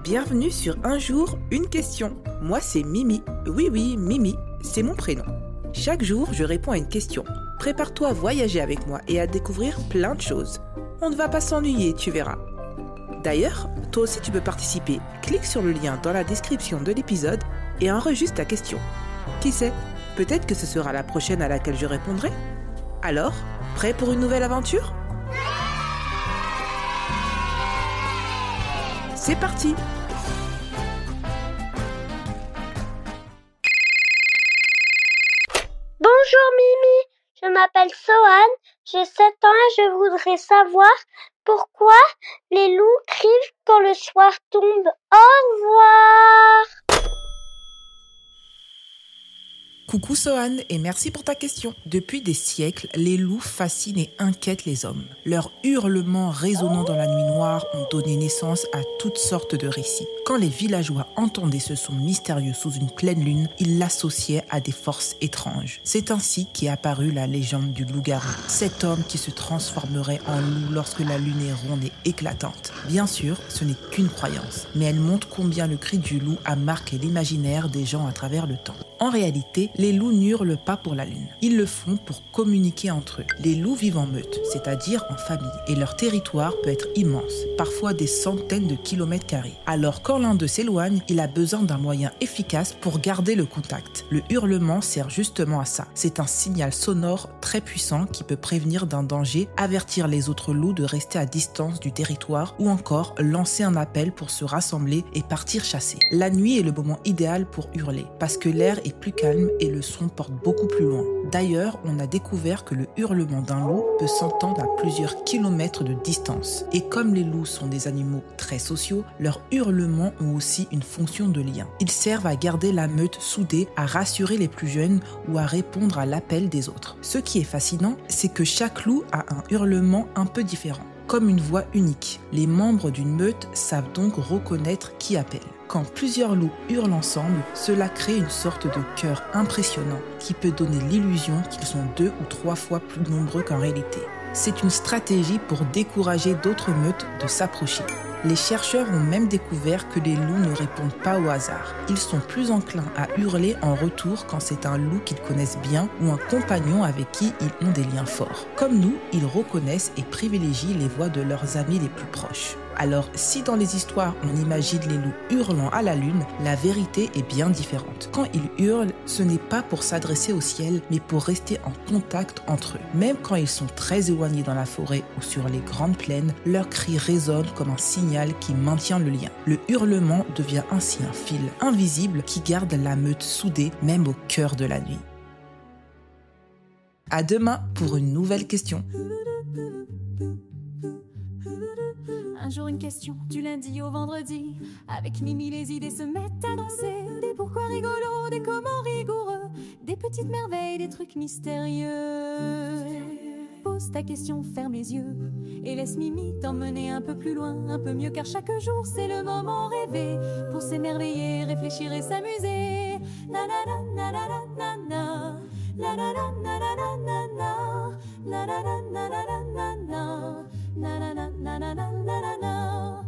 Bienvenue sur Un jour, une question. Moi, c'est Mimi. Oui, Mimi, c'est mon prénom. Chaque jour, je réponds à une question. Prépare-toi à voyager avec moi et à découvrir plein de choses. On ne va pas s'ennuyer, tu verras. D'ailleurs, toi aussi tu peux participer. Clique sur le lien dans la description de l'épisode et enregistre ta question. Qui sait, peut-être que ce sera la prochaine à laquelle je répondrai. Alors, prêt pour une nouvelle aventure ? C'est parti! Bonjour Mimi, je m'appelle Sohan, j'ai 7 ans et je voudrais savoir pourquoi les loups crient quand le soir tombe. Au revoir! Coucou Sohan et merci pour ta question. Depuis des siècles, les loups fascinent et inquiètent les hommes. Leurs hurlements résonnant dans la nuit noire ont donné naissance à toutes sortes de récits. Quand les villageois entendaient ce son mystérieux sous une pleine lune, ils l'associaient à des forces étranges. C'est ainsi qu'est apparue la légende du loup-garou, cet homme qui se transformerait en loup lorsque la lune est ronde et éclatante. Bien sûr, ce n'est qu'une croyance, mais elle montre combien le cri du loup a marqué l'imaginaire des gens à travers le temps. En réalité, les loups n'hurlent pas pour la lune. Ils le font pour communiquer entre eux. Les loups vivent en meute, c'est-à-dire en famille, et leur territoire peut être immense, parfois des centaines de kilomètres carrés. Alors quand l'un d'eux s'éloigne, il a besoin d'un moyen efficace pour garder le contact. Le hurlement sert justement à ça. C'est un signal sonore très puissant qui peut prévenir d'un danger, avertir les autres loups de rester à distance du territoire ou encore lancer un appel pour se rassembler et partir chasser. La nuit est le moment idéal pour hurler, parce que l'air est plus calme et le son porte beaucoup plus loin. D'ailleurs, on a découvert que le hurlement d'un loup peut s'entendre à plusieurs kilomètres de distance. Et comme les loups sont des animaux très sociaux, leurs hurlements ont aussi une fonction de lien. Ils servent à garder la meute soudée, à rassurer les plus jeunes ou à répondre à l'appel des autres. Ce qui est fascinant, c'est que chaque loup a un hurlement un peu différent, comme une voix unique. Les membres d'une meute savent donc reconnaître qui appelle. Quand plusieurs loups hurlent ensemble, cela crée une sorte de chœur impressionnant qui peut donner l'illusion qu'ils sont 2 ou 3 fois plus nombreux qu'en réalité. C'est une stratégie pour décourager d'autres meutes de s'approcher. Les chercheurs ont même découvert que les loups ne répondent pas au hasard. Ils sont plus enclins à hurler en retour quand c'est un loup qu'ils connaissent bien ou un compagnon avec qui ils ont des liens forts. Comme nous, ils reconnaissent et privilégient les voix de leurs amis les plus proches. Alors, si dans les histoires on imagine les loups hurlant à la lune, la vérité est bien différente. Quand ils hurlent, ce n'est pas pour s'adresser au ciel, mais pour rester en contact entre eux. Même quand ils sont très éloignés dans la forêt ou sur les grandes plaines, leurs cris résonnent comme un signal qui maintient le lien. Le hurlement devient ainsi un fil invisible qui garde la meute soudée, même au cœur de la nuit. À demain pour une nouvelle question. Un jour une question, du lundi au vendredi. Avec Mimi les idées se mettent à danser. Des pourquoi rigolos, des comment rigoureux. Des petites merveilles, des trucs mystérieux. Pose ta question, ferme les yeux. Et laisse Mimi t'emmener un peu plus loin. Un peu mieux car chaque jour c'est le moment rêvé. Pour s'émerveiller, réfléchir et s'amuser. Na na na na na na na. La na na na na na na. La na na na na na na. Na na na na na na na na.